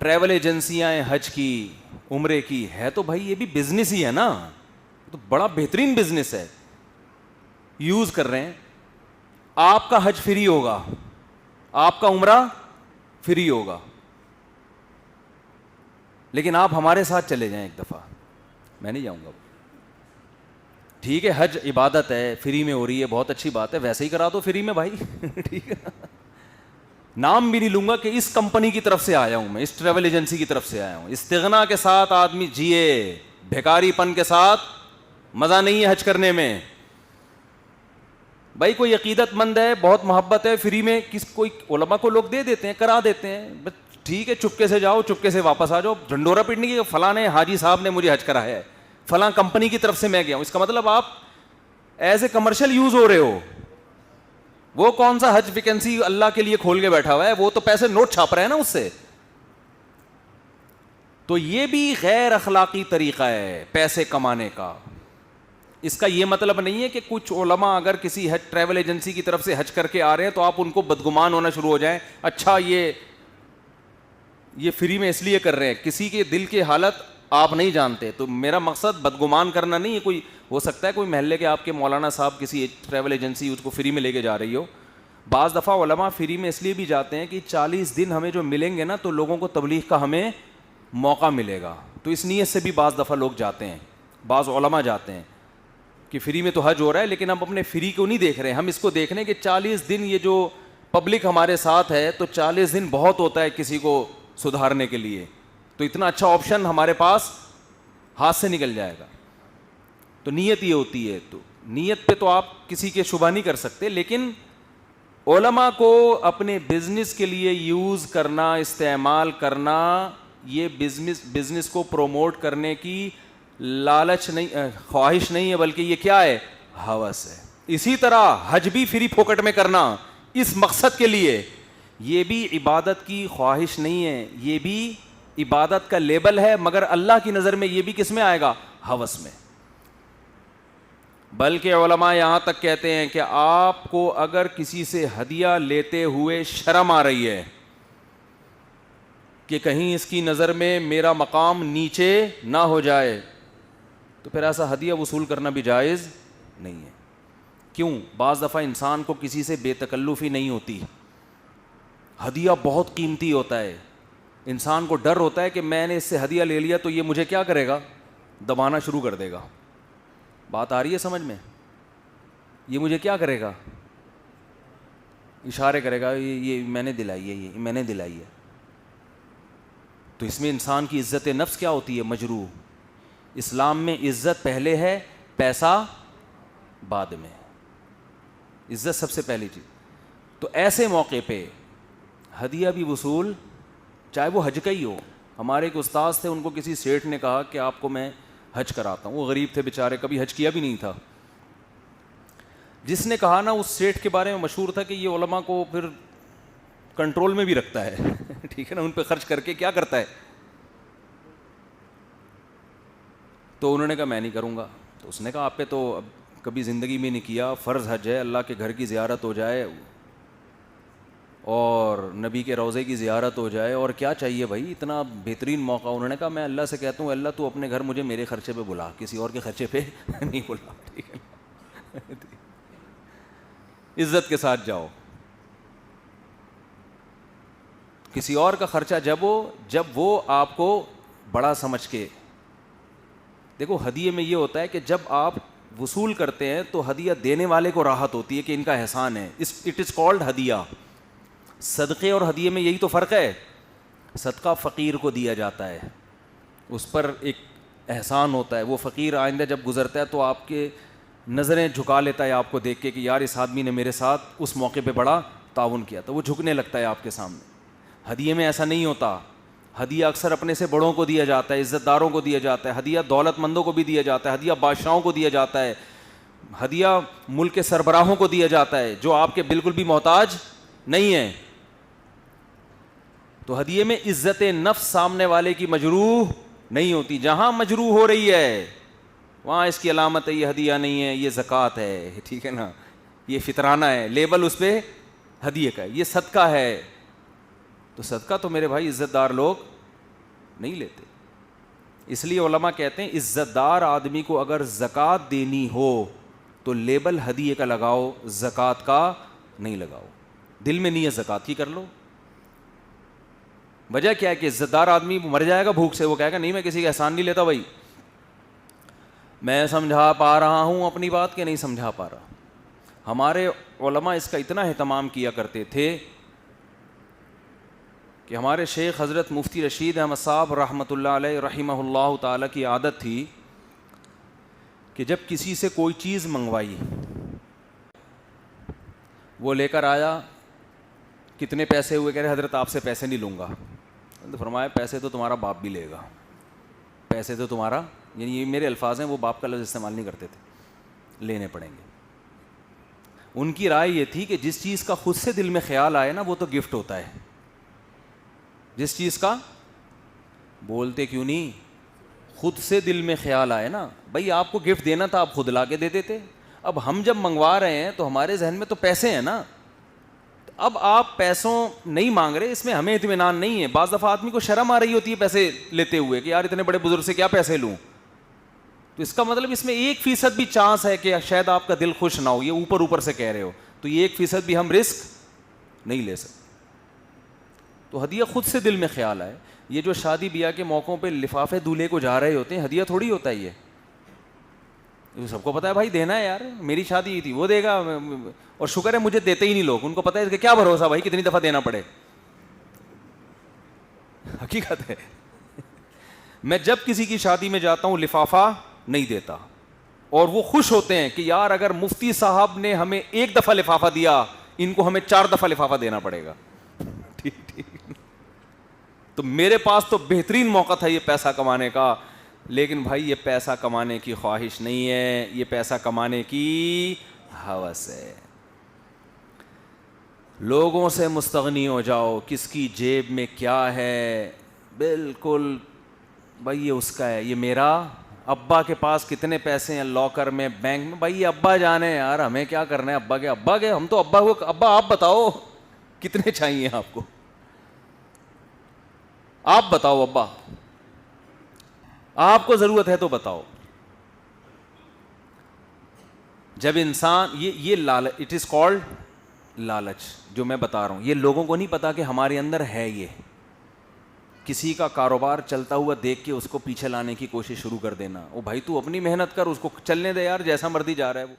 Travel ایجنسیاں ہیں حج کی عمرے کی ہے تو بھائی یہ بھی بزنس ہی ہے نا, تو بڑا بہترین بزنس ہے, یوز کر رہے ہیں. آپ کا حج فری ہوگا, آپ کا عمرہ فری ہوگا, لیکن آپ ہمارے ساتھ چلے جائیں ایک دفعہ. میں نہیں جاؤں گا. ٹھیک ہے حج عبادت ہے, فری میں ہو رہی ہے, بہت اچھی بات ہے, ویسے ہی کرا دو فری میں بھائی. ٹھیک ہے, نام بھی نہیں لوں گا کہ اس کمپنی کی طرف سے آیا ہوں میں, اس ٹریول ایجنسی کی طرف سے آیا ہوں. استغنا کے ساتھ آدمی جیے, بھیکاری پن کے ساتھ مزہ نہیں ہے حج کرنے میں. بھائی کوئی عقیدت مند ہے, بہت محبت ہے, فری میں کوئی علماء کو لوگ دے دیتے ہیں, کرا دیتے ہیں, ٹھیک ہے چپکے سے جاؤ, چپکے سے واپس آ جاؤ. ڈھنڈورا پیٹنے کی فلاں نے حاجی صاحب نے مجھے حج کرایا ہے, فلاں کمپنی کی طرف سے میں گیا ہوں, اس کا مطلب آپ ایز اے کمرشل یوز ہو رہے ہو. وہ کون سا حج ویکینسی اللہ کے لیے کھول کے بیٹھا ہوا ہے, وہ تو پیسے نوٹ چھاپ رہے ہیں نا اس سے. تو یہ بھی غیر اخلاقی طریقہ ہے پیسے کمانے کا. اس کا یہ مطلب نہیں ہے کہ کچھ علماء اگر کسی حج ٹریول ایجنسی کی طرف سے حج کر کے آ رہے ہیں تو آپ ان کو بدگمان ہونا شروع ہو جائیں, اچھا یہ فری میں اس لیے کر رہے ہیں. کسی کے دل کی حالت آپ نہیں جانتے, تو میرا مقصد بدگمان کرنا نہیں ہے. کوئی ہو سکتا ہے کوئی محلے کے آپ کے مولانا صاحب کسی ٹریول ایجنسی اس کو فری میں لے کے جا رہی ہو. بعض دفعہ علماء فری میں اس لیے بھی جاتے ہیں کہ 40 دن ہمیں جو ملیں گے نا تو لوگوں کو تبلیغ کا ہمیں موقع ملے گا, تو اس نیت سے بھی بعض دفعہ لوگ جاتے ہیں, بعض علماء جاتے ہیں کہ فری میں تو حج ہو رہا ہے, لیکن ہم اپنے فری کو نہیں دیکھ رہے ہیں, ہم اس کو دیکھ رہے ہیں کہ 40 دن یہ جو پبلک ہمارے ساتھ ہے تو 40 دن بہت ہوتا ہے کسی کو سدھارنے کے لیے, تو اتنا اچھا آپشن ہمارے پاس ہاتھ سے نکل جائے گا. تو نیت یہ ہوتی ہے. تو نیت پہ تو آپ کسی کے شبہ نہیں کر سکتے, لیکن علماء کو اپنے بزنس کے لیے یوز کرنا, استعمال کرنا, یہ بزنس کو پروموٹ کرنے کی لالچ نہیں, خواہش نہیں ہے, بلکہ یہ کیا ہے, ہوس ہے. اسی طرح حج بھی فری پھوکٹ میں کرنا اس مقصد کے لیے, یہ بھی عبادت کی خواہش نہیں ہے, یہ بھی عبادت کا لیبل ہے, مگر اللہ کی نظر میں یہ بھی کس میں آئے گا, ہوس میں. بلکہ علماء یہاں تک کہتے ہیں کہ آپ کو اگر کسی سے ہدیہ لیتے ہوئے شرم آ رہی ہے کہ کہیں اس کی نظر میں میرا مقام نیچے نہ ہو جائے, تو پھر ایسا ہدیہ وصول کرنا بھی جائز نہیں ہے. کیوں؟ بعض دفعہ انسان کو کسی سے بے تکلفی نہیں ہوتی, ہدیہ بہت قیمتی ہوتا ہے, انسان کو ڈر ہوتا ہے کہ میں نے اس سے ہدیہ لے لیا تو یہ مجھے کیا کرے گا, دبانا شروع کر دے گا. بات آ رہی ہے سمجھ میں؟ یہ مجھے کیا کرے گا, اشارے کرے گا, یہ میں نے دلائی ہے, یہ میں نے دلائی ہے. تو اس میں انسان کی عزت نفس کیا ہوتی ہے, مجروح. اسلام میں عزت پہلے ہے, پیسہ بعد میں, عزت سب سے پہلی چیز. تو ایسے موقع پہ ہدیہ بھی وصول, چاہے وہ حج کا ہی ہو. ہمارے ایک استاذ تھے, ان کو کسی سیٹھ نے کہا کہ آپ کو میں حج کراتا ہوں. وہ غریب تھے بیچارے, کبھی حج کیا بھی نہیں تھا. جس نے کہا نا, اس سیٹھ کے بارے میں مشہور تھا کہ یہ علماء کو پھر کنٹرول میں بھی رکھتا ہے. ٹھیک ہے نا, ان پہ خرچ کر کے کیا کرتا ہے. تو انہوں نے کہا میں نہیں کروں گا. تو اس نے کہا آپ پہ تو اب کبھی زندگی میں نہیں کیا, فرض حج ہے, اللہ کے گھر کی زیارت ہو جائے اور نبی کے روضے کی زیارت ہو جائے, اور کیا چاہیے بھائی, اتنا بہترین موقع. انہوں نے کہا میں اللہ سے کہتا ہوں, اللہ تو اپنے گھر مجھے میرے خرچے پہ بلا, کسی اور کے خرچے پہ نہیں بلا. ٹھیک ہے, عزت کے ساتھ جاؤ. کسی اور کا خرچہ جب وہ آپ کو بڑا سمجھ کے. دیکھو ہدیے میں یہ ہوتا ہے کہ جب آپ وصول کرتے ہیں تو ہدیہ دینے والے کو راحت ہوتی ہے کہ ان کا احسان ہے. اٹ از کالڈ ہدیہ. صدقے اور ہدیے میں یہی تو فرق ہے. صدقہ فقیر کو دیا جاتا ہے, اس پر ایک احسان ہوتا ہے. وہ فقیر آئندہ جب گزرتا ہے تو آپ کے نظریں جھکا لیتا ہے آپ کو دیکھ کے کہ یار اس آدمی نے میرے ساتھ اس موقع پہ بڑا تعاون کیا, تو وہ جھکنے لگتا ہے آپ کے سامنے. ہدیے میں ایسا نہیں ہوتا. ہدیہ اکثر اپنے سے بڑوں کو دیا جاتا ہے, عزت داروں کو دیا جاتا ہے. ہدیہ دولت مندوں کو بھی دیا جاتا ہے, ہدیہ بادشاہوں کو دیا جاتا ہے, ہدیہ ملک کے سربراہوں کو دیا جاتا ہے جو آپ کے بالکل بھی محتاج نہیں ہیں. تو ہدیے میں عزت نفس سامنے والے کی مجروح نہیں ہوتی. جہاں مجروح ہو رہی ہے وہاں اس کی علامت ہے یہ ہدیہ نہیں ہے, یہ زکوٰۃ ہے, ٹھیک ہے نا, یہ فطرانہ ہے, لیبل اس پہ ہدیے کا ہے, یہ صدقہ ہے. تو صدقہ تو میرے بھائی عزت دار لوگ نہیں لیتے. اس لیے علماء کہتے ہیں عزت دار آدمی کو اگر زکوٰۃ دینی ہو تو لیبل ہدیے کا لگاؤ, زکوٰۃ کا نہیں لگاؤ. دل میں نیت زکوٰۃ کی کر لو. وجہ کیا ہے کہ عزت دار آدمی مر جائے گا بھوک سے, وہ کہے گا نہیں میں کسی کا احسان نہیں لیتا بھائی, میں سمجھا پا رہا ہوں اپنی بات کہ نہیں سمجھا پا رہا. ہمارے علماء اس کا اتنا اہتمام کیا کرتے تھے کہ ہمارے شیخ حضرت مفتی رشید احمد صاحب رحمۃ اللہ علیہ رحمہ اللہ تعالیٰ کی عادت تھی کہ جب کسی سے کوئی چیز منگوائی, وہ لے کر آیا, کتنے پیسے ہوئے, کہہ رہے حضرت آپ سے پیسے نہیں لوں گا. تو فرمایا پیسے تو تمہارا باپ بھی لے گا, پیسے تو تمہارا, یعنی یہ میرے الفاظ ہیں, وہ باپ کا لفظ استعمال نہیں کرتے تھے, لینے پڑیں گے. ان کی رائے یہ تھی کہ جس چیز کا خود سے دل میں خیال آئے نا وہ تو گفٹ ہوتا ہے. جس چیز کا بولتے کیوں نہیں, خود سے دل میں خیال آئے نا, بھائی آپ کو گفٹ دینا تھا آپ خود لا کے دے دیتے. اب ہم جب منگوا رہے ہیں تو ہمارے ذہن میں تو پیسے ہیں نا, اب آپ پیسوں نہیں مانگ رہے, اس میں ہمیں اطمینان نہیں ہے. بعض دفعہ آدمی کو شرم آ رہی ہوتی ہے پیسے لیتے ہوئے کہ یار اتنے بڑے بزرگ سے کیا پیسے لوں. تو اس کا مطلب اس میں 1% بھی چانس ہے کہ شاید آپ کا دل خوش نہ ہو, یہ اوپر اوپر سے کہہ رہے ہو, تو یہ 1% بھی ہم رسک نہیں لے سکتے. تو ہدیہ خود سے دل میں خیال آئے. یہ جو شادی بیاہ کے موقعوں پہ لفافے دولہے کو جا رہے ہوتے ہیں, ہدیہ تھوڑی ہوتا ہے یہ سب کو پتا ہے بھائی دینا ہے, یار میری شادی تھی وہ دے گا, اور شکر ہے مجھے دیتے ہی نہیں لوگ, ان کو پتا ہے کہ کیا بھروسہ بھائی کتنی دفعہ دینا پڑے. حقیقت ہے. میں جب کسی کی شادی میں جاتا ہوں لفافہ نہیں دیتا, اور وہ خوش ہوتے ہیں کہ یار اگر مفتی صاحب نے ہمیں 1 دفعہ لفافہ دیا, ان کو ہمیں 4 دفعہ لفافہ دینا پڑے گا. ٹھیک. تو میرے پاس تو بہترین موقع تھا یہ پیسہ کمانے کا, لیکن بھائی یہ پیسہ کمانے کی خواہش نہیں ہے, یہ پیسہ کمانے کی ہوس ہے. لوگوں سے مستغنی ہو جاؤ, کس کی جیب میں کیا ہے, بالکل بھائی یہ اس کا ہے, یہ میرا ابا کے پاس کتنے پیسے ہیں لاکر میں, بینک میں, بھائی یہ ابا جانے یار, ہمیں کیا کرنا ہے ابا کے ہم تو ابا کو, ابا آپ بتاؤ کتنے چاہیے آپ کو, آپ بتاؤ ابا, آپ کو ضرورت ہے تو بتاؤ. جب انسان یہ لالچ, اٹ از کالڈ لالچ, جو میں بتا رہا ہوں یہ لوگوں کو نہیں پتا کہ ہمارے اندر ہے. یہ کسی کا کاروبار چلتا ہوا دیکھ کے اس کو پیچھے لانے کی کوشش شروع کر دینا, او بھائی تو اپنی محنت کر, اس کو چلنے دے یار, جیسا مرضی جا رہا ہے وہ.